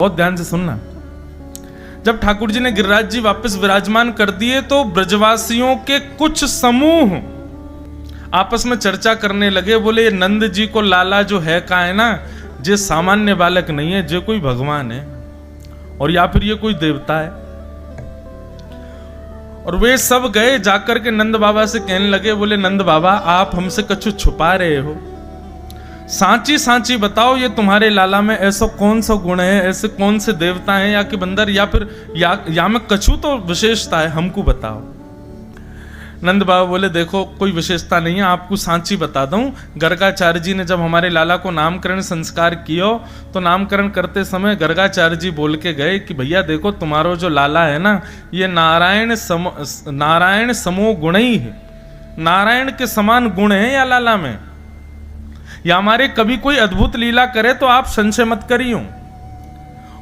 बहुत ध्यान से सुनना। जब ठाकुर जी ने गिरिराज जी वापस विराजमान कर दिए तो ब्रजवासियों के कुछ समूह आपस में चर्चा करने लगे। बोले ये नंद जी को लाला जो है का है ना, जे सामान्य बालक नहीं है, जे कोई भगवान है और या फिर ये कोई देवता है। और वे सब गए जाकर के नंद बाबा से कहने लगे, बोले नंद बाबा आप हमसे कछु छुपा रहे हो, सांची सांची बताओ ये तुम्हारे लाला में ऐसा कौन सा गुण है, ऐसे कौन से देवता हैं या कि बंदर या फिर या में कछु तो विशेषता है, हमको बताओ। नंद बाबा बोले देखो कोई विशेषता नहीं है, आपको सांची बता दूं। गर्गाचार्य जी ने जब हमारे लाला को नामकरण संस्कार किया तो नामकरण करते समय गर्गाचार्य जी बोल के गए कि भैया देखो तुम्हारो जो लाला है ना, ये नारायण समो गुण ही है, नारायण के समान गुण है या लाला में, या हमारे कभी कोई अद्भुत लीला करे तो आप संशय मत करियो।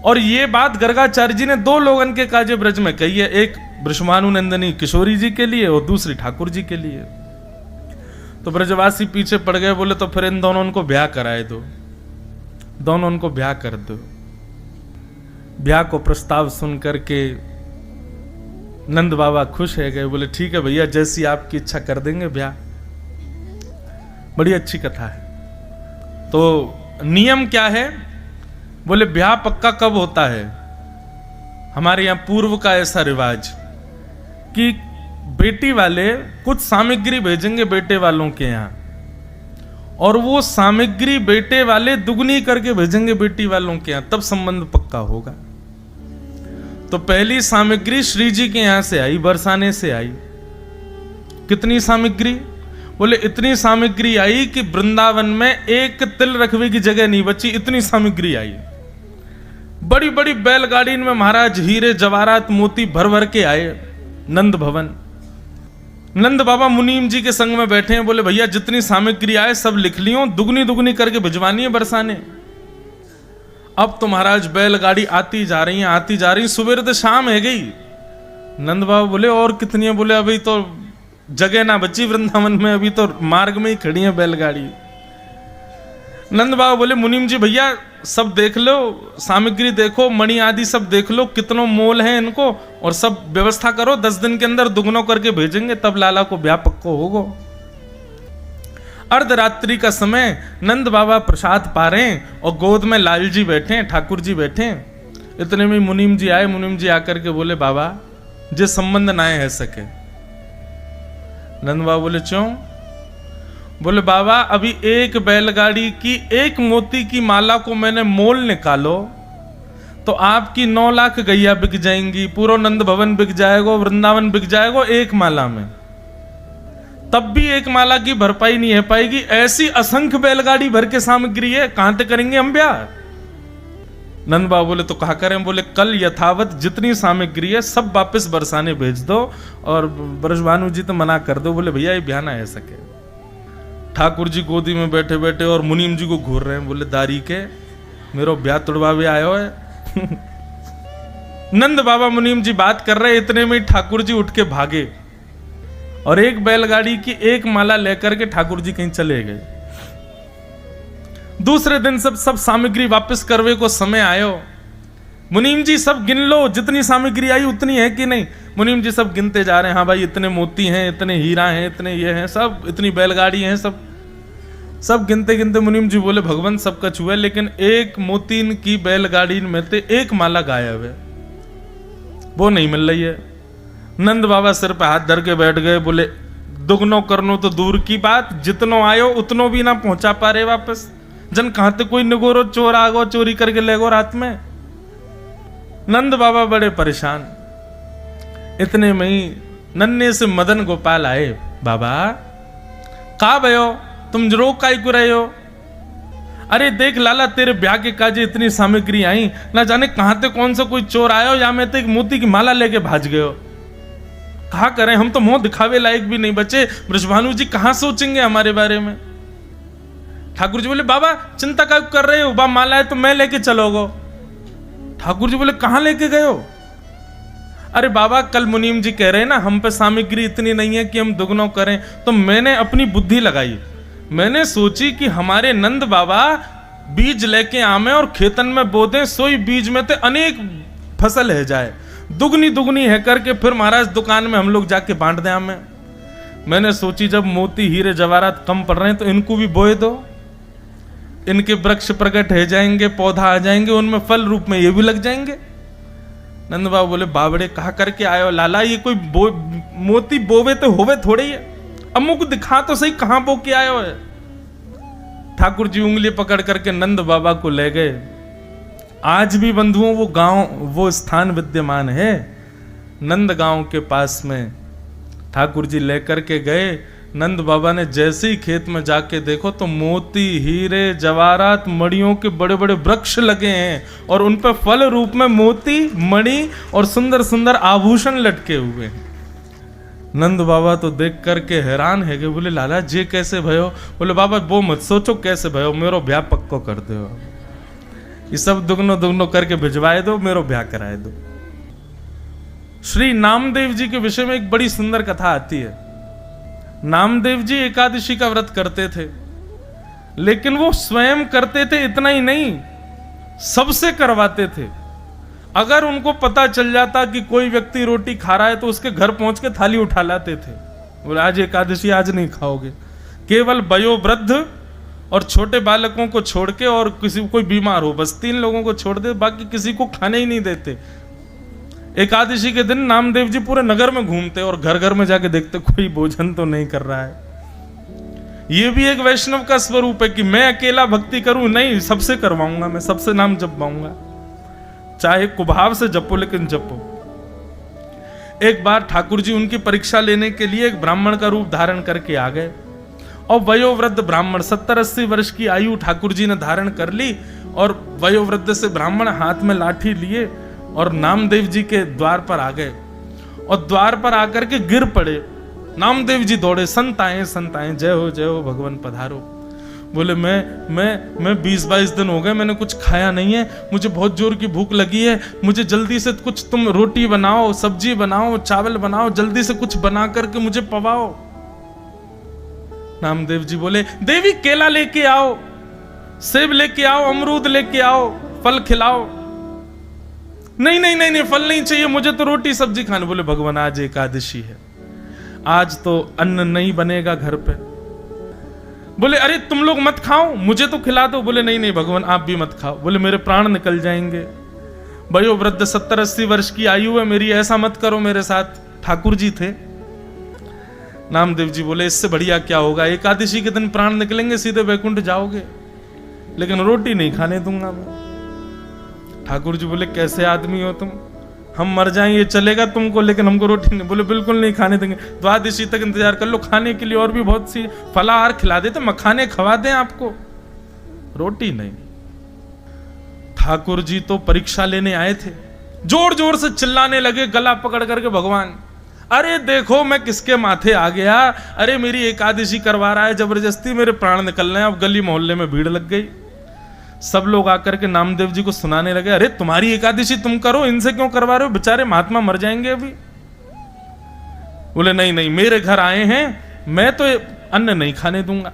और ये बात गर्गाचार्य जी ने दो लोगन के काजे ब्रज में कही है, एक वृषभानुनंदिनी किशोरी जी के लिए और दूसरी ठाकुर जी के लिए। तो ब्रजवासी पीछे पड़ गए, बोले तो फिर इन दोनों उनको ब्याह कराए दो, दोनों उनको ब्याह कर दो। ब्याह को प्रस्ताव सुन करके नंद बाबा खुश है गए, बोले ठीक है भैया जैसी आपकी इच्छा कर देंगे ब्याह। बड़ी अच्छी कथा है। तो नियम क्या है, बोले ब्याह पक्का कब होता है, हमारे यहां पूर्व का ऐसा रिवाज कि बेटी वाले कुछ सामग्री भेजेंगे बेटे वालों के यहां, और वो सामग्री बेटे वाले दुगनी करके भेजेंगे बेटी वालों के यहां, तब संबंध पक्का होगा। तो पहली सामग्री श्री जी के यहां से आई, बरसाने से आई। कितनी सामग्री, बोले इतनी सामग्री आई कि वृंदावन में एक तिल रखने की जगह नहीं बची, इतनी सामग्री आई। बड़ी बड़ी बैलगाड़ी में महाराज हीरे जवाहरात मोती भर भर के आए नंद भवन। नंद बाबा मुनीम जी के संग में बैठे हैं, बोले भैया जितनी सामग्री आए सब लिख लियो, दुगनी दुगनी करके भिजवानी है बरसाने। अब तो महाराज बैलगाड़ी आती जा रही है, आती जा रही, सुबह तो शाम है गई। नंद बाबा बोले और कितनी है, बोले अभी तो जगह ना बची वृंदावन में, अभी तो मार्ग में ही खड़ी है बैलगाड़ी। नंद बाबा बोले मुनीम जी भैया सब देख लो, सामग्री देखो, मणि आदि सब देख लो, कितनों मोल है इनको, और सब व्यवस्था करो, 10 दिन के अंदर दुगनों करके भेजेंगे, तब लाला को ब्याह पक्को होगो। अर्धरात्रि का समय, नंद बाबा प्रसाद पा रहे हैं और गोद में लाल जी बैठे हैं, ठाकुर जी बैठे हैं। इतने में मुनीम जी आए। मुनीम जी आकर के बोले बाबा जे संबंध ना है सके। नंद बाबा बोले क्यों, बोले बाबा अभी एक बैलगाड़ी की एक मोती की माला को मैंने मोल निकालो तो आपकी 9 लाख गैया बिक जाएंगी, पूरा नंद भवन बिक जाएगा, वृंदावन बिक जाएगा एक माला में, तब भी एक माला की भरपाई नहीं है पाएगी। ऐसी असंख्य बैलगाड़ी भर के सामग्री है, कहां तक करेंगे हम ब्याह। नंद बाबा बोले तो कहा करें, बोले कल यथावत जितनी सामग्री है सब वापस बरसाने भेज दो, और ब्रजभानु जी तो मना कर दो, बोले भैया ये ब्याह ना है सके। ठाकुर जी गोदी में बैठे बैठे और मुनीम जी को घूर रहे हैं, बोले दारी के मेरो ब्याह तुड़वावे आयो है। नंद बाबा मुनीम जी बात कर रहे, इतने में ठाकुर जी उठ के भागे और एक बैलगाड़ी की एक माला लेकर के ठाकुर जी कहीं चले गए। दूसरे दिन सब सामग्री वापस करवे को समय आयो। मुनीम जी सब गिन लो, जितनी सामग्री आई उतनी है कि नहीं। मुनीम जी सब गिनते जा रहे हैं, हाँ भाई इतने मोती हैं, इतने हीरा हैं, इतने ये हैं, सब इतनी बैलगाड़ी हैं, सब गिनते गिनते मुनीम जी बोले भगवान सब कछ हुआ, लेकिन एक मोतीन की बैलगाड़ी में से एक माला गायब है, वो नहीं मिल रही है। नंद बाबा सिर पे हाथ धर के बैठ गए, बोले दुगनो करनो तो दूर की बात, जितनो आयो उतनो भी ना पहुंचा पा रहे वापस। जन कहां तक कोई निगोरो चोर आगो चोरी करके ले गो रात में। नंद बाबा बड़े परेशान। इतने में ही नन्हे से मदन गोपाल आए, बाबा का भयो तुम रोक काई को रहे हो। अरे देख लाला तेरे ब्याह के काजे इतनी सामग्री आई, ना जाने कहां से कौन सा कोई चोर आयो या मैं तो एक मोती की माला लेके भाज गयो। कहा करें, हम तो मुंह दिखावे लायक भी नहीं बचे, वृषभानु जी कहां सोचेंगे हमारे बारे में। ठाकुर जी बोले बाबा चिंता क्या कर रहे हो, बा माला है तो मैं लेके चलोगो। ठाकुर जी बोले कहां लेके गए हो। अरे बाबा कल मुनीम जी कह रहे हैं ना हम पे सामग्री इतनी नहीं है कि हम दुगनों करें, तो मैंने अपनी बुद्धि लगाई, मैंने सोची कि हमारे नंद बाबा बीज लेके आमे और खेतन में बो दें, सोई बीज में ते अनेक फसल है जाए, दुगनी दुगनी है करके फिर महाराज दुकान में हम लोग जाके बांट दें हमें। मैंने सोची जब मोती हीरे जवाहरात कम पड़ रहे हैं तो इनको भी बोए दो, इनके वृक्ष प्रकट है जाएंगे, पौधा आ जाएंगे, उनमें फल रूप में ये भी लग जाएंगे। नंद बाबू बोले बाबड़े कहा करके आए हो लाला, ये कोई मोती बोवे तो होवे थोड़े ही है, अब मुझको दिखा तो सही कहां बो के आए हो। ठाकुर जी उंगली पकड़ करके नंद बाबा को ले गए। आज भी बंधुओं वो गांव, वो स्थान विद्यमान है नंद गांव के पास में। ठाकुर जी लेकर के गए, नंद बाबा ने जैसे ही खेत में जाके देखो तो मोती हीरे जवाहरात मणियों के बड़े बड़े वृक्ष लगे हैं और उन पर फल रूप में मोती मणि और सुंदर सुंदर आभूषण लटके हुए हैं। नंद बाबा तो देख करके हैरान है कि बोले लाला जी कैसे भयो। बोले बाबा वो मत सोचो कैसे भयो, मेरो ब्याह पक्को कर दो, ये सब दुगनो दुगनो करके भिजवाए दो, मेरो ब्याह कराए दो। श्री नामदेव जी के विषय में एक बड़ी सुंदर कथा आती है। नामदेव जी एकादशी का व्रत करते थे, लेकिन वो स्वयं करते थे इतना ही नहीं, सबसे करवाते थे। अगर उनको पता चल जाता कि कोई व्यक्ति रोटी खा रहा है तो उसके घर पहुंच के थाली उठा लाते थे। बोले आज एकादशी आज नहीं खाओगे। केवल वयोवृद्ध और छोटे बालकों को छोड़ के और किसी कोई बीमार हो, बस 3 लोगों को छोड़ दे, बाकी किसी को खाने ही नहीं देते। एकादशी के दिन नामदेव जी पूरे नगर में घूमते और घर घर में जाके देखते कोई भोजन तो नहीं कर रहा है। ये भी एक वैष्णव का स्वरूप है कि मैं अकेला भक्ति करूं, नहीं, सबसे करवाऊंगा, मैं सबसे नाम जपवाऊंगा, चाहे कुभाव से जपो लेकिन जपो। एक बार ठाकुर जी उनकी परीक्षा लेने के लिए एक ब्राह्मण का रूप धारण करके आ गए और वयोवृद्ध ब्राह्मण 70-80 वर्ष की आयु ठाकुर जी ने धारण कर ली और वयोवृद्ध से ब्राह्मण हाथ में लाठी लिए और नामदेव जी के द्वार पर आ गए और द्वार पर आकर के गिर पड़े। नामदेव जी दौड़े, संत आए जय हो भगवान पधारो। बोले मैं 20-22 दिन हो गए मैंने कुछ खाया नहीं है, मुझे बहुत जोर की भूख लगी है, मुझे जल्दी से कुछ तुम रोटी बनाओ, सब्जी बनाओ, चावल बनाओ, जल्दी से कुछ बना करके मुझे पवाओ। नामदेव जी बोले देवी केला लेके आओ, सेब लेके आओ, अमरूद लेके आओ, फल खिलाओ। नहीं फल नहीं चाहिए, मुझे तो रोटी सब्जी खाने। बोले भगवान आज एकादशी है, आज तो अन्न नहीं बनेगा घर पे। बोले अरे तुम लोग मत खाओ, मुझे तो खिला दो। बोले नहीं भगवान आप भी मत खाओ। बोले मेरे प्राण निकल जाएंगे, वयोवृद्ध 70-80 वर्ष की आयु है मेरी, ऐसा मत करो मेरे साथ। ठाकुर जी थे। नामदेव जी बोले इससे बढ़िया क्या होगा, एकादशी के दिन प्राण निकलेंगे, सीधे वैकुंठ जाओगे, लेकिन रोटी नहीं खाने दूंगा मैं। ठाकुर जी बोले कैसे आदमी हो तुम, हम मर जाएं ये चलेगा तुमको, लेकिन हमको रोटी नहीं। बोले बिल्कुल नहीं खाने देंगे, द्वादशी तक इंतजार कर लो, खाने के लिए और भी बहुत सी फलाहार खिला देते, मखाने खवा दें आपको, रोटी नहीं। ठाकुर जी तो परीक्षा लेने आए थे, जोर जोर से चिल्लाने लगे, गला पकड़ करके भगवान अरे देखो मैं किसके माथे आ गया, अरे मेरी एकादशी करवा रहा है जबरदस्ती, मेरे प्राण निकल रहे हैं। अब गली मोहल्ले में भीड़ लग गई, सब लोग आकर के नामदेव जी को सुनाने लगे, अरे तुम्हारी एकादशी तुम करो, इनसे क्यों करवा रहे हो, बेचारे महात्मा मर जाएंगे अभी। बोले नहीं मेरे घर आए हैं, मैं तो अन्न नहीं खाने दूंगा।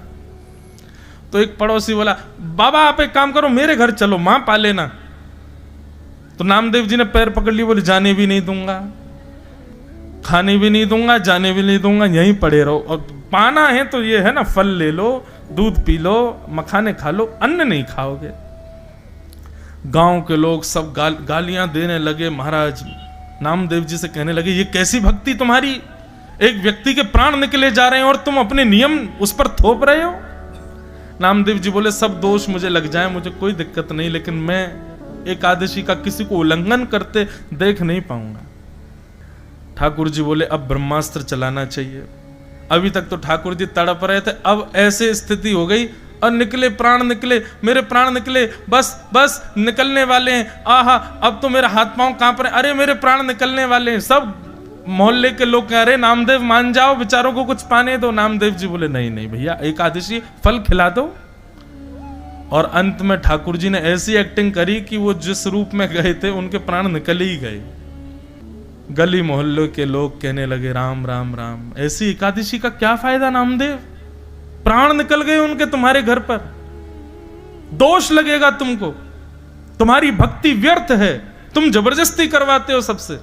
तो एक पड़ोसी बोला बाबा आप एक काम करो, मेरे घर चलो, मां पाले ना। तो नामदेव जी ने पैर पकड़ लिए, बोले जाने भी नहीं दूंगा, खाने भी नहीं दूंगा, जाने भी नहीं दूंगा, यहीं पड़े रहो, और पाना है तो ये है ना, फल ले लो, दूध पी लो, मखाने खा लो, अन्न नहीं खाओगे। गांव के लोग सब गालियां देने लगे। महाराज नामदेव जी से कहने लगे ये कैसी भक्ति तुम्हारी, एक व्यक्ति के प्राण निकले जा रहे हैं और तुम अपने नियम उस पर थोप रहे हो। नामदेव जी बोले सब दोष मुझे लग जाए, मुझे कोई दिक्कत नहीं, लेकिन मैं एकादशी का किसी को उल्लंघन करते देख नहीं पाऊंगा। ठाकुर जी बोले अब ब्रह्मास्त्र चलाना चाहिए। अभी तक तो ठाकुर जी तड़प रहे थे, अब ऐसे स्थिति हो गई और निकले प्राण निकले, मेरे प्राण निकले, बस निकलने वाले हैं, आहा अब तो मेरा हाथ पांव कांप रहे, अरे मेरे प्राण निकलने वाले हैं। सब मोहल्ले के लोग कह रहे नामदेव मान जाओ, बेचारों को कुछ पाने दो। नामदेव जी बोले नहीं भैया, एकादशी फल खिला दो। और अंत में ठाकुर जी ने ऐसी एक्टिंग करी कि वो जिस रूप में गए थे उनके प्राण निकल ही गए। गली मोहल्ले के लोग कहने लगे राम राम राम, ऐसी एकादशी का क्या फायदा नामदेव, प्राण निकल गए उनके तुम्हारे घर पर। दोष लगेगा तुमको, तुम्हारी भक्ति व्यर्थ है, तुम जबरदस्ती करवाते हो सबसे।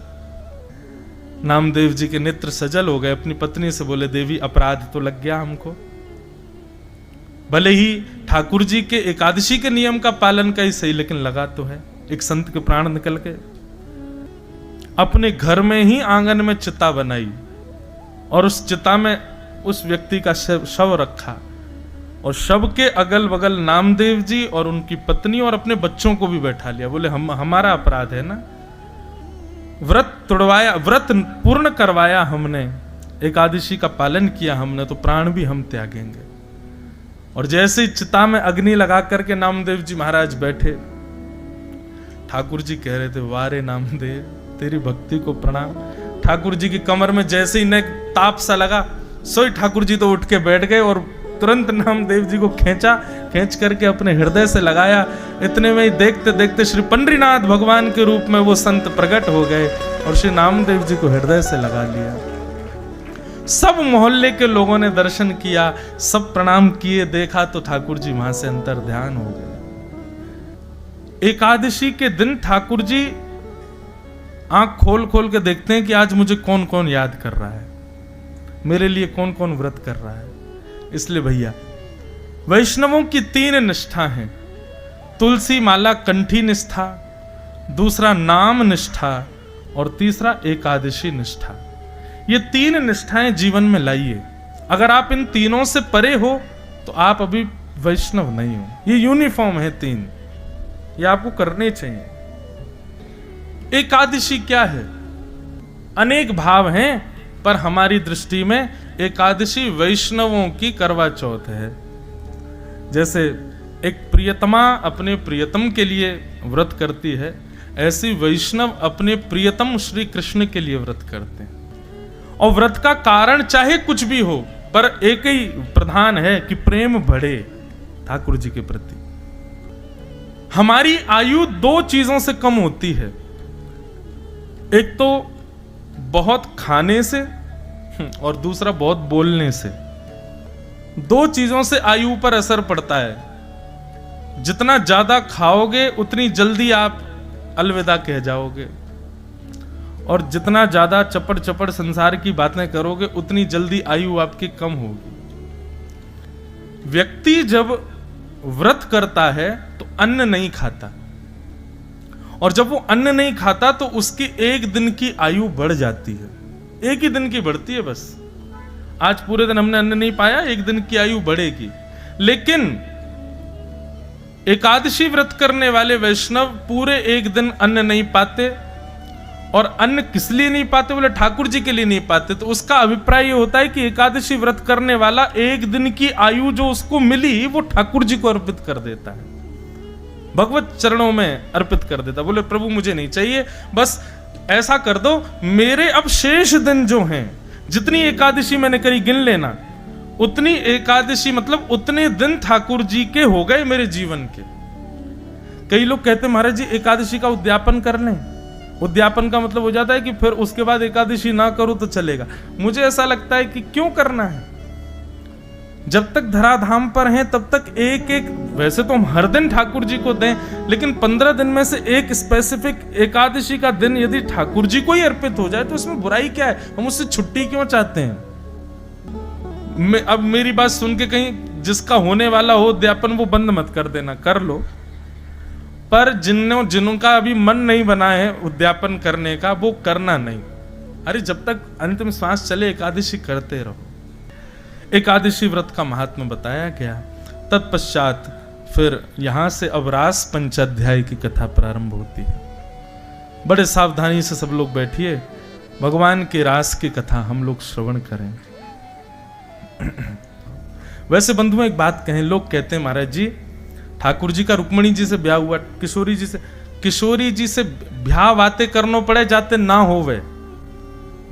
नामदेव जी के नेत्र सजल हो गए, अपनी पत्नी से बोले, देवी अपराध तो लग गया हमको। भले ही ठाकुर जी के एकादशी के नियम का पालन का ही सही, लेकिन लगा तो है। एक संत के प्राण निकल गए। अपने घर में ही आंगन में चिता बनाई और उस चिता में उस व्यक्ति का शव रखा और शव के अगल बगल नामदेव जी और उनकी पत्नी और अपने बच्चों को भी बैठा लिया। बोले हमारा अपराध है ना, व्रत तोड़वाया, व्रत पूर्ण करवाया हमने, एकादशी का पालन किया हमने, तो प्राण भी हम त्यागेंगे। और जैसे ही चिता में अग्नि लगा करके नामदेव जी महाराज बैठे, ठाकुर जी कह रहे थे, वारे नामदेव तेरी भक्ति को प्रणाम। ठाकुर जी की कमर में जैसे ही ने ताप सा लगा, सोई ठाकुर जी तो उठ के बैठ गए और तुरंत नामदेव जी को खींच करके अपने हृदय से लगाया। इतने में ही देखते देखते श्री पंडरीनाथ भगवान के रूप में वो संत प्रकट हो गए और श्री नामदेव जी को हृदय से लगा लिया। सब मोहल्ले के लोगों ने दर्शन किया, सब प्रणाम किए, देखा तो ठाकुर जी वहां से अंतर ध्यान हो गए। एकादशी के दिन ठाकुर जी आंख खोल खोल के देखते हैं कि आज मुझे कौन कौन याद कर रहा है, मेरे लिए कौन कौन व्रत कर रहा है। इसलिए भैया, वैष्णवों की 3 निष्ठा हैं। तुलसी माला कंठी निष्ठा, दूसरा नाम निष्ठा और तीसरा एकादशी निष्ठा। ये 3 निष्ठाएं जीवन में लाइए। अगर आप इन तीनों से परे हो तो आप अभी वैष्णव नहीं हो। ये यूनिफॉर्म है 3, ये आपको करने चाहिए। एकादशी क्या है? अनेक भाव हैं, पर हमारी दृष्टि में एकादशी वैष्णवों की करवा चौथ है। जैसे एक प्रियतमा अपने प्रियतम के लिए व्रत करती है, ऐसी वैष्णव अपने प्रियतम श्री कृष्ण के लिए व्रत करते हैं। और व्रत का कारण चाहे कुछ भी हो, पर एक ही प्रधान है कि प्रेम बढ़े ठाकुर जी के प्रति। हमारी आयु 2 चीजों से कम होती है, एक तो बहुत खाने से और दूसरा बहुत बोलने से। 2 चीजों से आयु पर असर पड़ता है। जितना ज्यादा खाओगे उतनी जल्दी आप अलविदा कह जाओगे, और जितना ज्यादा चपड़ चपड़ संसार की बातें करोगे उतनी जल्दी आयु आपकी कम होगी। व्यक्ति जब व्रत करता है तो अन्न नहीं खाता, और जब वो अन्न नहीं खाता तो उसकी 1 दिन की आयु बढ़ जाती है। 1 ही दिन की बढ़ती है बस। आज पूरे दिन हमने अन्न नहीं पाया, 1 दिन की आयु बढ़ेगी। लेकिन एकादशी व्रत करने वाले वैष्णव पूरे 1 दिन अन्न नहीं पाते। और अन्न किस लिए नहीं पाते? बोले ठाकुर जी के लिए नहीं पाते। तो उसका अभिप्राय ये होता है कि एकादशी व्रत करने वाला 1 दिन की आयु जो उसको मिली वो ठाकुर जी को अर्पित कर देता है, भगवत चरणों में अर्पित कर देता। बोले प्रभु मुझे नहीं चाहिए, बस ऐसा कर दो, मेरे अब शेष दिन जो हैं, जितनी एकादशी मैंने करी गिन लेना, उतनी एकादशी मतलब उतने दिन ठाकुर जी के हो गए मेरे जीवन के। कई लोग कहते हैं महाराज जी एकादशी का उद्यापन कर लें। उद्यापन का मतलब हो जाता है कि फिर उसके बाद एकादशी ना करूं तो चलेगा। मुझे ऐसा लगता है कि क्यों करना है? जब तक धराधाम पर हैं तब तक एक एक, वैसे तो हम हर दिन ठाकुर जी को दें, लेकिन 15 दिन में से एक स्पेसिफिक एकादशी का दिन यदि ठाकुर जी को ही अर्पित हो जाए तो इसमें बुराई क्या है? हम उससे छुट्टी क्यों चाहते हैं? अब मेरी बात सुन के कहीं जिसका होने वाला हो उद्यापन वो बंद मत कर देना, कर लो, पर जिनका अभी मन नहीं बना है उद्यापन करने का वो करना नहीं। अरे जब तक अंतिम श्वास चले एकादशी करते रहो। एकादशी व्रत का महात्मा बताया गया। तत्पश्चात फिर यहां से अब रास पंचाध्याय की कथा प्रारंभ होती है। बड़े सावधानी से सब लोग बैठिए, भगवान के रास की कथा हम लोग श्रवण करें। वैसे बंधुओं एक बात कहें, लोग कहते हैं महाराज जी ठाकुर जी का रुक्मणी जी से ब्याह हुआ, किशोरी जी से ब्याह बातें करनो पड़े जाते ना होवे।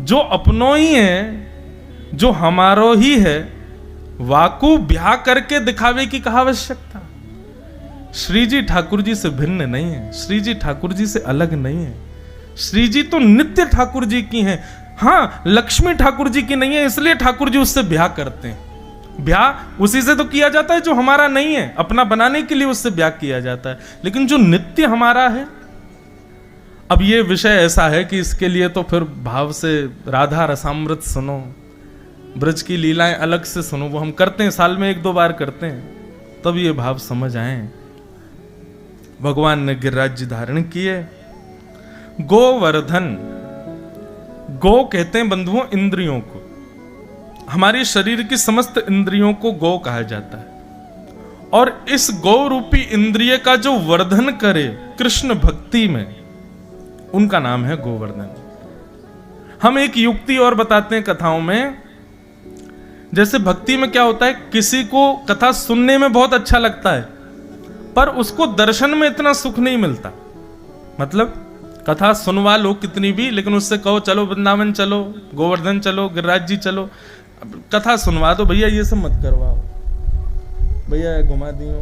जो अपनों ही है, जो हमारो ही है, वाकू ब्याह करके दिखावे की कहा आवश्यकता। श्री जी ठाकुर जी से भिन्न नहीं है, श्री जी ठाकुर जी से अलग नहीं है। श्री जी तो नित्य ठाकुर जी की हैं। हाँ, लक्ष्मी ठाकुर जी की नहीं है, इसलिए ठाकुर जी उससे ब्याह करते हैं। ब्याह उसी से तो किया जाता है जो हमारा नहीं है, अपना बनाने के लिए उससे ब्याह किया जाता है, लेकिन जो नित्य हमारा है। अब ये विषय ऐसा है कि इसके लिए तो फिर भाव से राधा रसामृत सुनो, ब्रज की लीलाएं अलग से सुनो, वो हम करते हैं, साल में 1-2 बार करते हैं, तब ये भाव समझ आए। भगवान ने गिरिराज धारण किए। गोवर्धन, गो कहते हैं बंधुओं इंद्रियों को, हमारे शरीर की समस्त इंद्रियों को गो कहा जाता है। और इस गो रूपी इंद्रिय का जो वर्धन करे कृष्ण भक्ति में, उनका नाम है गोवर्धन। हम एक युक्ति और बताते हैं कथाओं में, जैसे भक्ति में क्या होता है, किसी को कथा सुनने में बहुत अच्छा लगता है पर उसको दर्शन में इतना सुख नहीं मिलता। मतलब कथा सुनवा लो कितनी भी, लेकिन उससे कहो चलो वृंदावन चलो, गोवर्धन चलो, गिरिराज जी चलो, कथा सुनवा दो, भैया ये सब मत करवाओ, भैया घुमा दियो।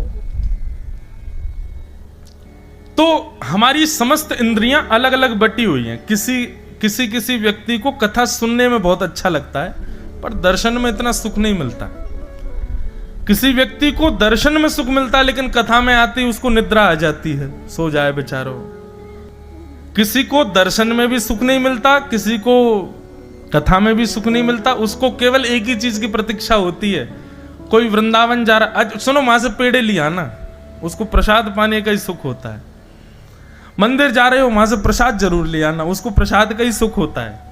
तो हमारी समस्त इंद्रियां अलग अलग बटी हुई हैं। किसी व्यक्ति को कथा सुनने में बहुत अच्छा लगता है पर दर्शन में इतना सुख नहीं मिलता। किसी व्यक्ति को दर्शन में सुख मिलता है लेकिन कथा में आती उसको निद्रा आ जाती है, सो जाए बेचारो। किसी को दर्शन में भी सुख नहीं मिलता, किसी को कथा में भी सुख नहीं मिलता, उसको केवल एक ही चीज की प्रतीक्षा होती है। कोई वृंदावन जा रहा, आज सुनो वहां से पेड़े लिया ना, उसको प्रसाद पाने का ही सुख होता है। मंदिर जा रहे हो, वहां से प्रसाद जरूर ले आना, उसको प्रसाद का ही सुख होता है।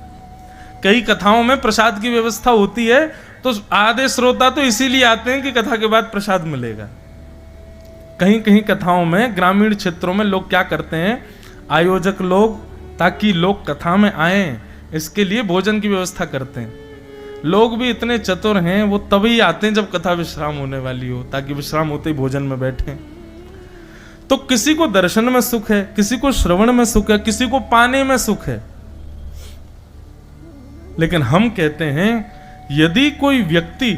कई कथाओं में प्रसाद की व्यवस्था होती है तो आधे श्रोता तो इसीलिए आते हैं कि कथा के बाद प्रसाद मिलेगा। कहीं कहीं कथाओं में ग्रामीण क्षेत्रों में लोग क्या करते हैं, आयोजक लोग, ताकि लोग कथा में आए इसके लिए भोजन की व्यवस्था करते हैं। लोग भी इतने चतुर हैं, वो तभी आते हैं जब कथा विश्राम होने वाली हो, ताकि विश्राम होते ही भोजन में बैठें। तो किसी को दर्शन में सुख है, किसी को श्रवण में सुख है, किसी को पाने में सुख है। लेकिन हम कहते हैं यदि कोई व्यक्ति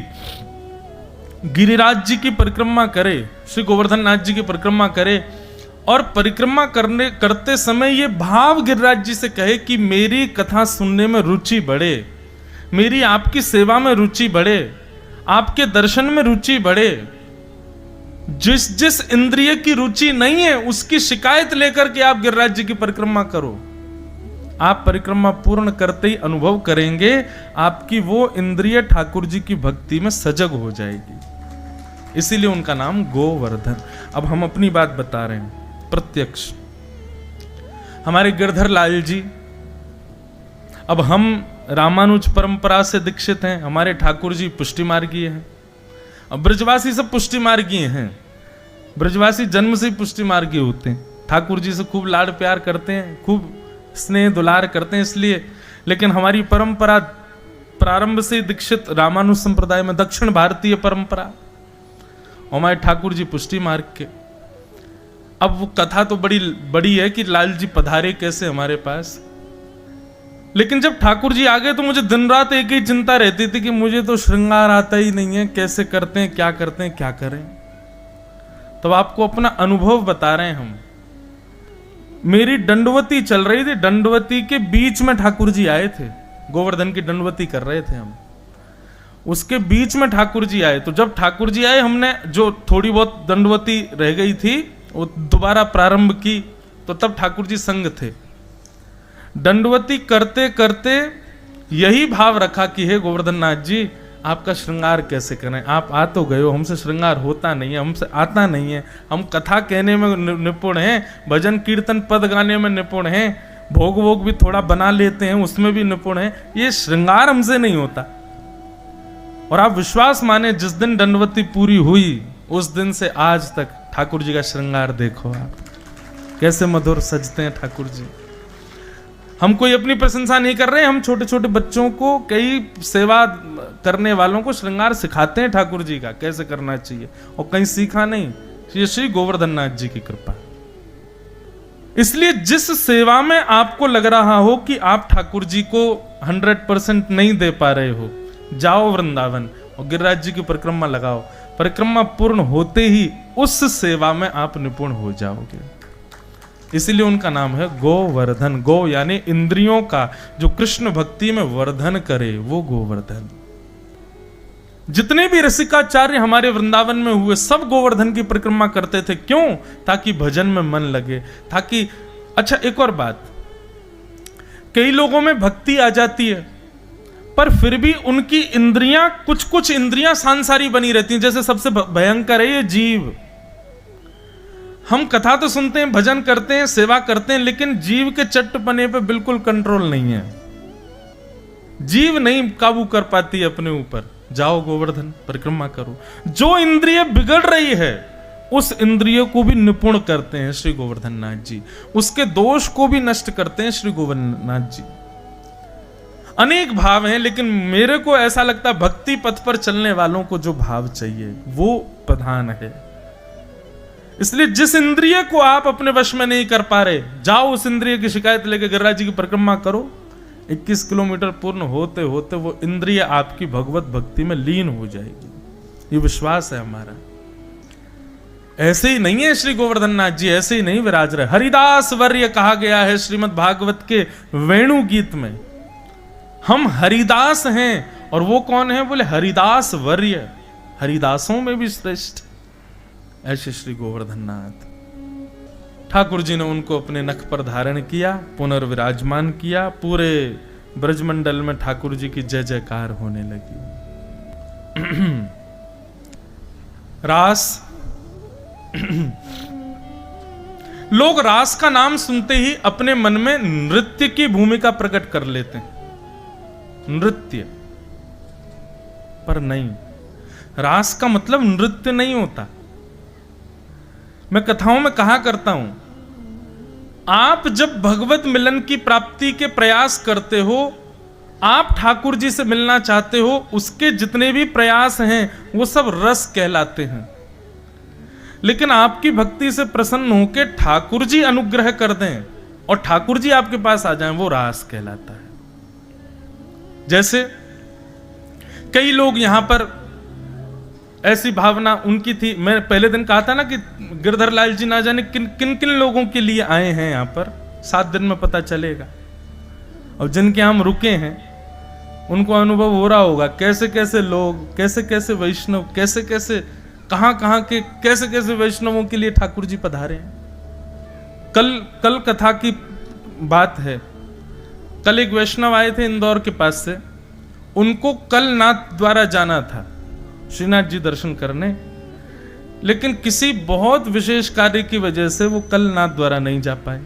गिरिराज जी की परिक्रमा करे, श्री गोवर्धन नाथ जी की परिक्रमा करे और परिक्रमा करते समय ये भाव गिरिराज जी से कहे कि मेरी कथा सुनने में रुचि बढ़े, मेरी आपकी सेवा में रुचि बढ़े, आपके दर्शन में रुचि बढ़े। जिस जिस इंद्रिय की रुचि नहीं है उसकी शिकायत लेकर के आप गिरिराज जी की परिक्रमा करो। आप परिक्रमा पूर्ण करते ही अनुभव करेंगे आपकी वो इंद्रिय ठाकुर जी की भक्ति में सजग हो जाएगी। इसीलिए उनका नाम गोवर्धन। अब हम अपनी बात बता रहे हैं प्रत्यक्ष। हमारे गिरधर लाल जी, अब हम रामानुज परंपरा से दीक्षित हैं, हमारे ठाकुर जी पुष्टि मार्गीय हैं। अब ब्रजवासी सब पुष्टि मार्गीय हैं, ब्रजवासी जन्म से ही पुष्टि मार्गीय होते हैं, ठाकुर जी से खूब लाड प्यार करते हैं, खूब स्नेह दुलार करते हैं इसलिए। लेकिन हमारी परंपरा प्रारंभ से दीक्षित रामानुज संप्रदाय में, दक्षिण भारतीय परंपरा, हमारे ठाकुर जी पुष्टि मार्ग के। अब वो कथा तो बड़ी है कि लाल जी पधारे कैसे हमारे पास, लेकिन जब ठाकुर जी आ गए तो मुझे दिन रात एक ही चिंता रहती थी कि मुझे तो श्रृंगार आता ही नहीं है, कैसे करते हैं, क्या करते हैं, क्या करें। तो आपको अपना अनुभव बता रहे हैं हम। मेरी दंडवती चल रही थी, दंडवती के बीच में ठाकुर जी आए थे, गोवर्धन की दंडवती कर रहे थे हम, उसके बीच में ठाकुर जी आए। तो जब ठाकुर जी आए, हमने जो थोड़ी बहुत दंडवती रह गई थी वो दोबारा प्रारंभ की, तो तब ठाकुर जी संग थे। दंडवती करते करते यही भाव रखा कि हे गोवर्धन नाथ जी, आपका श्रृंगार कैसे करें, आप आ तो गए हो, हमसे श्रृंगार होता नहीं है, हमसे आता नहीं है, हम कथा कहने में निपुण हैं, भजन कीर्तन पद गाने में निपुण हैं, भोग वोग भी थोड़ा बना लेते हैं, उसमें भी निपुण हैं, ये श्रृंगार हमसे नहीं होता। और आप विश्वास माने, जिस दिन दंडवती पूरी हुई उस दिन से आज तक ठाकुर जी का श्रृंगार देखो आप, कैसे मधुर सजते हैं ठाकुर जी। हम कोई अपनी प्रशंसा नहीं कर रहे हैं, हम छोटे छोटे बच्चों को, कई सेवा करने वालों को श्रृंगार सिखाते हैं ठाकुर जी का कैसे करना चाहिए, और कहीं सीखा नहीं, ये श्री गोवर्धन नाथ जी की कृपा। इसलिए जिस सेवा में आपको लग रहा हो कि आप ठाकुर जी को 100% नहीं दे पा रहे हो, जाओ वृंदावन और गिरिराज जी की परिक्रमा लगाओ, परिक्रमा पूर्ण होते ही उस सेवा में आप निपुण हो जाओगे। इसलिए उनका नाम है गोवर्धन। गो यानी इंद्रियों का जो कृष्ण भक्ति में वर्धन करे, वो गोवर्धन। जितने भी रसिकाचार्य हमारे वृंदावन में हुए सब गोवर्धन की परिक्रमा करते थे। क्यों? ताकि भजन में मन लगे, ताकि अच्छा एक और बात, कई लोगों में भक्ति आ जाती है पर फिर भी उनकी इंद्रियां कुछ इंद्रियां सांसारी बनी रहती हैं। जैसे सबसे भयंकर है ये जीव। हम कथा तो सुनते हैं, भजन करते हैं, सेवा करते हैं, लेकिन जीव के चट्टपने पे बिल्कुल कंट्रोल नहीं है। जीव नहीं काबू कर पाती अपने ऊपर। जाओ गोवर्धन परिक्रमा करो। जो इंद्रिय बिगड़ रही है उस इंद्रिय को भी निपुण करते हैं श्री गोवर्धन नाथ जी, उसके दोष को भी नष्ट करते हैं श्री गोवर्धन नाथ जी। अनेक भाव हैं, लेकिन मेरे को ऐसा लगता है भक्ति पथ पर चलने वालों को जो भाव चाहिए वो प्रधान है। इसलिए जिस इंद्रिय को आप अपने वश में नहीं कर पा रहे, जाओ उस इंद्रिय की शिकायत लेके गिरिराज जी की परिक्रमा करो। 21 किलोमीटर पूर्ण होते होते वो इंद्रिय आपकी भगवत भक्ति में लीन हो जाएगी। ये विश्वास है हमारा। ऐसे ही नहीं है श्री गोवर्धन नाथ जी, ऐसे ही नहीं विराज रहे। हरिदास वर्य कहा गया है श्रीमद् भागवत के वेणु गीत में। हम हरिदास हैं और वो कौन है? बोले हरिदास वर्य, हरिदासों में भी श्रेष्ठ ऐसे श्री गोवर्धन नाथ। ठाकुर जी ने उनको अपने नख पर धारण किया, पुनर्विराजमान किया। पूरे ब्रजमंडल में ठाकुर जी की जय जयकार होने लगी। रास लोग रास का नाम सुनते ही अपने मन में नृत्य की भूमिका प्रकट कर लेते हैं। नृत्य, पर नहीं, रास का मतलब नृत्य नहीं होता। मैं कथाओं में कहा करता हूं, आप जब भगवत मिलन की प्राप्ति के प्रयास करते हो, आप ठाकुर जी से मिलना चाहते हो, उसके जितने भी प्रयास हैं वो सब रस कहलाते हैं। लेकिन आपकी भक्ति से प्रसन्न होकर ठाकुर जी अनुग्रह कर दें और ठाकुर जी आपके पास आ जाएं, वो रास कहलाता है। जैसे कई लोग यहां पर ऐसी भावना उनकी थी, मैं पहले दिन कहा था ना कि गिरधर लाल जी ना जाने किन किन लोगों के लिए आए हैं यहां पर, 7 दिन में पता चलेगा। और जिनके हम रुके हैं उनको अनुभव हो रहा होगा कैसे कैसे लोग, कैसे कैसे वैष्णव, कैसे कैसे कहां के कैसे कैसे वैष्णवों के लिए ठाकुर जी पधारे हैं। कल कथा की बात है। कल एक वैष्णव आए थे इंदौर के पास से, उनको कल नाथ द्वारा जाना था श्रीनाथ जी दर्शन करने, लेकिन किसी बहुत विशेष कार्य की वजह से वो कल नाथ द्वारा नहीं जा पाए।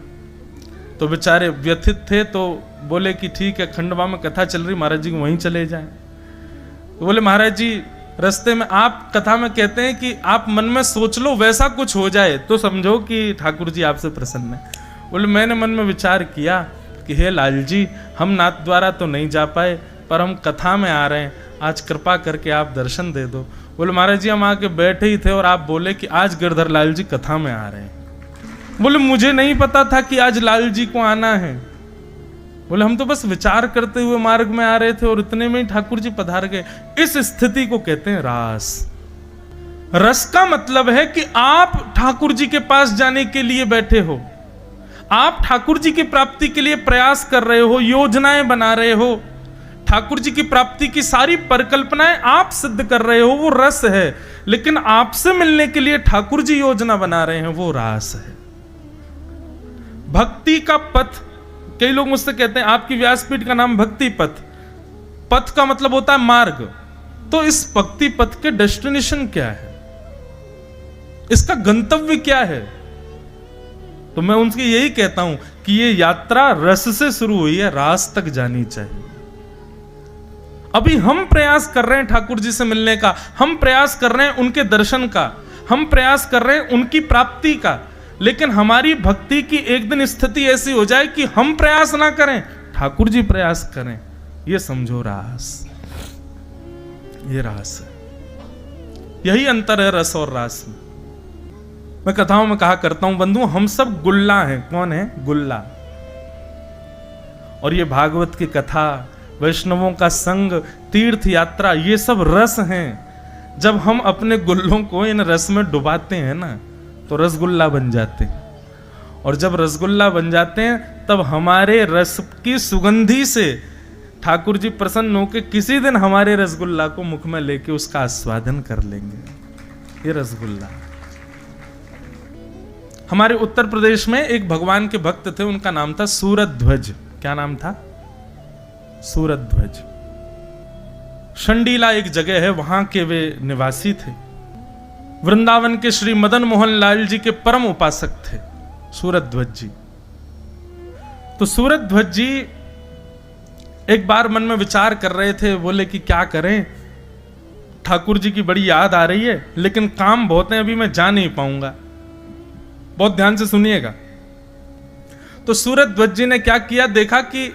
तो बेचारे व्यथित थे, तो बोले कि ठीक है, खंडवा में कथा चल रही, महाराज जी को वहीं चले जाएं। तो बोले महाराज जी रास्ते में आप कथा में कहते हैं कि आप मन में सोच लो वैसा कुछ हो जाए तो समझो कि ठाकुर जी आपसे प्रसन्न है। बोले मैंने मन में विचार किया कि हे लाल जी, हम नाथ द्वारा तो नहीं जा पाए पर हम कथा में आ रहे हैं, आज कृपा करके आप दर्शन दे दो। बोले महाराज जी हम आके बैठे ही थे और आप बोले कि आज गिरधर लाल जी कथा में आ रहे हैं। बोले मुझे नहीं पता था कि आज लाल जी को आना है। बोले हम तो बस विचार करते हुए मार्ग में आ रहे थे और इतने में ही ठाकुर जी पधार गए। इस स्थिति को कहते हैं रास। रस का मतलब है कि आप ठाकुर जी के पास जाने के लिए बैठे हो, आप ठाकुर जी की प्राप्ति के लिए प्रयास कर रहे हो, योजनाएं बना रहे हो, ठाकुर जी की प्राप्ति की सारी परिकल्पनाएं आप सिद्ध कर रहे हो, वो रस है। लेकिन आपसे मिलने के लिए ठाकुर जी योजना बना रहे हैं, वो रास है। भक्ति का पथ, कई लोग मुझसे कहते हैं आपकी व्यासपीठ का नाम भक्ति पथ, पथ का मतलब होता है मार्ग। तो इस भक्ति पथ के डेस्टिनेशन क्या है, इसका गंतव्य क्या है? तो मैं उनसे यही कहता हूं कि ये यात्रा रस से शुरू हुई है, रास तक जानी चाहिए। अभी हम प्रयास कर रहे हैं ठाकुर जी से मिलने का, हम प्रयास कर रहे हैं उनके दर्शन का, हम प्रयास कर रहे हैं उनकी प्राप्ति का, लेकिन हमारी भक्ति की एक दिन स्थिति ऐसी हो जाए कि हम प्रयास ना करें, ठाकुर जी प्रयास करें। ये समझो रास, ये रास है। यही अंतर है रस और रास में। मैं कथाओं में कहा करता हूं बंधु, हम सब गुल्ला हैं। कौन है? गुल्ला। और ये भागवत की कथा, वैष्णवों का संग, तीर्थ यात्रा, ये सब रस हैं। जब हम अपने गुल्लों को इन रस में डुबाते हैं ना, तो रसगुल्ला बन जाते हैं। और जब रसगुल्ला बन जाते हैं तब हमारे रस की सुगंधी से ठाकुर जी प्रसन्न होकर किसी दिन हमारे रसगुल्ला को मुख में लेके उसका आस्वादन कर लेंगे। ये रसगुल्ला। हमारे उत्तर प्रदेश में एक भगवान के भक्त थे, उनका नाम था सूरध्वज। क्या नाम था? सूरध्वज। शंडीला एक जगह है, वहां के वे निवासी थे। वृंदावन के श्री मदन मोहन लाल जी के परम उपासक थे सूरध्वज जी। तो सूरध्वज जी एक बार मन में विचार कर रहे थे, बोले कि क्या करें, ठाकुर जी की बड़ी याद आ रही है, लेकिन काम बहुत है, अभी मैं जा नहीं पाऊंगा। बहुत ध्यान से सुनिएगा। तो सूरध्वज जी ने क्या किया, देखा कि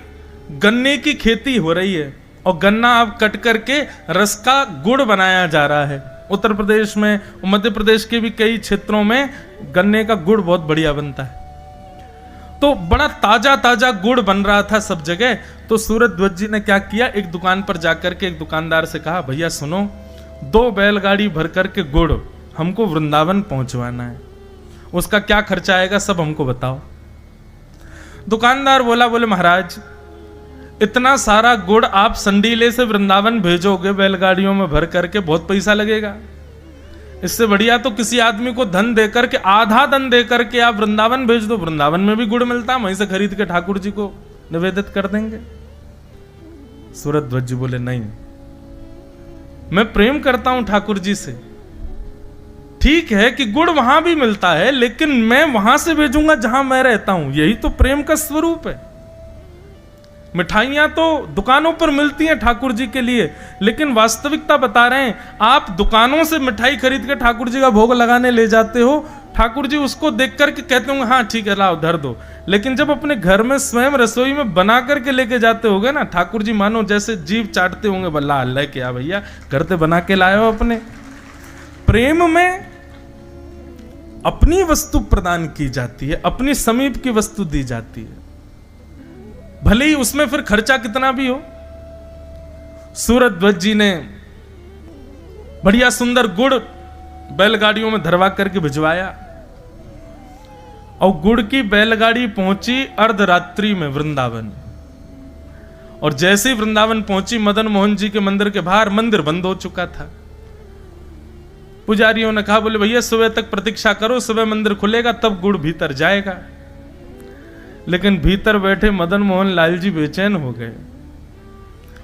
गन्ने की खेती हो रही है और गन्ना अब कट करके रस का गुड़ बनाया जा रहा है। उत्तर प्रदेश में, मध्य प्रदेश के भी कई क्षेत्रों में गन्ने का गुड़ बहुत बढ़िया बनता है। तो बड़ा ताजा ताजा गुड़ बन रहा था सब जगह। तो सूरध्वज जी ने क्या किया, एक दुकान पर जाकर के एक दुकानदार से कहा, भैया सुनो, 2 बैलगाड़ी भर करके गुड़ हमको वृंदावन पहुंचवाना है, उसका क्या खर्चा आएगा सब हमको बताओ। दुकानदार बोले महाराज, इतना सारा गुड़ आप संडीले से वृंदावन भेजोगे बैलगाड़ियों में भर करके, बहुत पैसा लगेगा। इससे बढ़िया तो किसी आदमी को धन देकर के, आधा धन देकर के आप वृंदावन भेज दो, वृंदावन में भी गुड़ मिलता, वहीं से खरीद के ठाकुर जी को निवेदित कर देंगे। सूरध्वज जी बोले नहीं, मैं प्रेम करता हूं ठाकुर जी से, ठीक है कि गुड़ वहां भी मिलता है, लेकिन मैं वहां से भेजूंगा जहां मैं रहता हूं, यही तो प्रेम का स्वरूप है। मिठाइयां तो दुकानों पर मिलती हैं ठाकुर जी के लिए, लेकिन वास्तविकता बता रहे हैं, आप दुकानों से मिठाई खरीद के ठाकुर जी का भोग लगाने ले जाते हो, ठाकुर जी उसको देख करके कहते होंगे हाँ ठीक है लाओ धर दो, लेकिन जब अपने घर में स्वयं रसोई में बना करके लेके जाते होगे ना, ठाकुर जी मानो जैसे जीभ चाटते होंगे, बल्ला अल्लाह क्या भैया घर से बना के लाए हो। अपने प्रेम में अपनी वस्तु प्रदान की जाती है, अपनी समीप की वस्तु दी जाती है, भले ही उसमें फिर खर्चा कितना भी हो। सूरध्वज जी ने बढ़िया सुंदर गुड़ बैलगाड़ियों में धरवा करके भिजवाया और गुड़ की बैलगाड़ी पहुंची अर्धरात्रि में वृंदावन। और जैसे ही वृंदावन पहुंची, मदन मोहन जी के मंदिर के बाहर मंदिर बंद हो चुका था। पुजारियों ने कहा, बोले भैया सुबह तक प्रतीक्षा करो, सुबह मंदिर खुलेगा तब गुड़ भीतर जाएगा। लेकिन भीतर बैठे मदन मोहन लाल जी बेचैन हो गए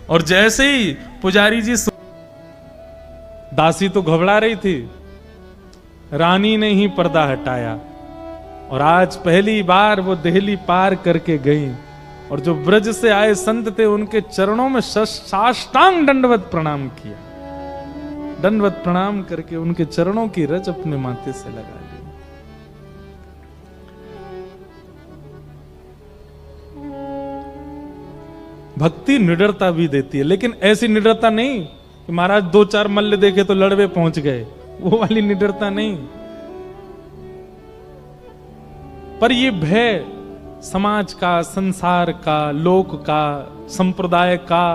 और जैसे ही पुजारी जी, दासी तो घबरा रही थी, रानी ने ही पर्दा हटाया और आज पहली बार वो देहली पार करके गई और जो ब्रज से आए संत थे उनके चरणों में साष्टांग दंडवत प्रणाम किया। दंडवत प्रणाम करके उनके चरणों की रज अपने माथे से लगा ली। भक्ति निडरता भी देती है, लेकिन ऐसी निडरता नहीं कि महाराज 2-4 मल्ल देखे तो लड़वे पहुंच गए, वो वाली निडरता नहीं। पर ये भय समाज का, संसार का, लोक का, संप्रदाय का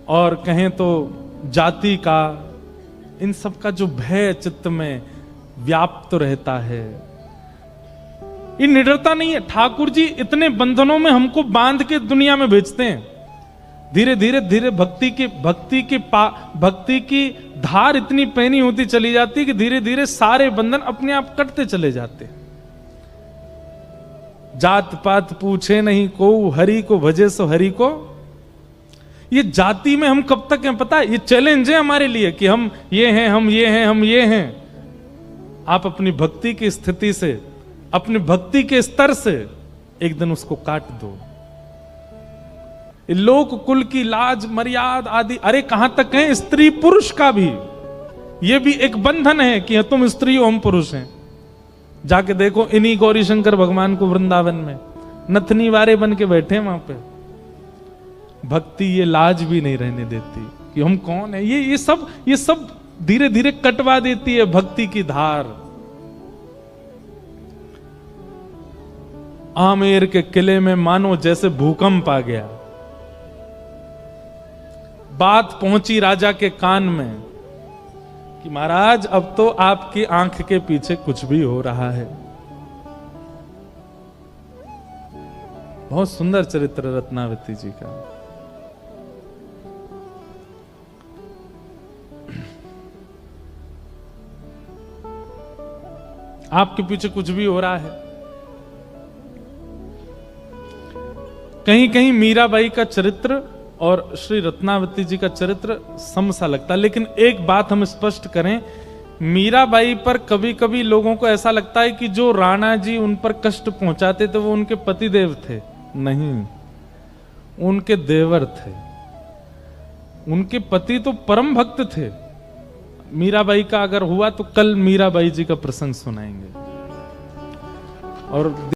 और कहें तो जाति का, इन सब का जो भय चित्त में व्याप्त रहता है, ये निडरता नहीं है। ठाकुर जी इतने बंधनों में हमको बांध के दुनिया में भेजते हैं। धीरे धीरे धीरे भक्ति की धार इतनी पैनी होती चली जाती है कि धीरे धीरे सारे बंधन अपने आप कटते चले जाते हैं। जात पात पूछे नहीं को, हरि को भजे सो हरि को। ये जाति में हम कब तक हैं पता है? ये चैलेंज है हमारे लिए कि हम ये हैं, हम ये हैं, हम ये हैं। आप अपनी भक्ति की स्थिति से, अपनी भक्ति के स्तर से एक दिन उसको काट दो। लोक कुल की लाज मर्यादा आदि, अरे कहां तक है, स्त्री पुरुष का भी ये भी एक बंधन है कि तुम स्त्री हो हम पुरुष हैं। जाके देखो इन्हीं गौरी शंकर भगवान को वृंदावन में नथनी वारे बन के बैठे हैं वहां पे। भक्ति ये लाज भी नहीं रहने देती कि हम कौन है। ये सब धीरे धीरे कटवा देती है भक्ति की धार। आमेर के किले में मानो जैसे भूकंप आ गया। बात पहुंची राजा के कान में कि महाराज अब तो आपकी आंख के पीछे कुछ भी हो रहा है। बहुत सुंदर चरित्र रत्नावती जी का। आपके पीछे कुछ भी हो रहा है। कहीं कहीं मीराबाई का चरित्र और श्री रत्नावती जी का चरित्र सम सा लगता है, लेकिन एक बात हम स्पष्ट करें, मीराबाई पर कभी कभी लोगों को ऐसा लगता है कि जो राणा जी उन पर कष्ट पहुंचाते थे वो उनके पतिदेव थे। नहीं, उनके देवर थे। उनके पति तो परम भक्त थे। मीराबाई का अगर हुआ तो कल मीराबाई जी का प्रसंग सुनाएंगे। और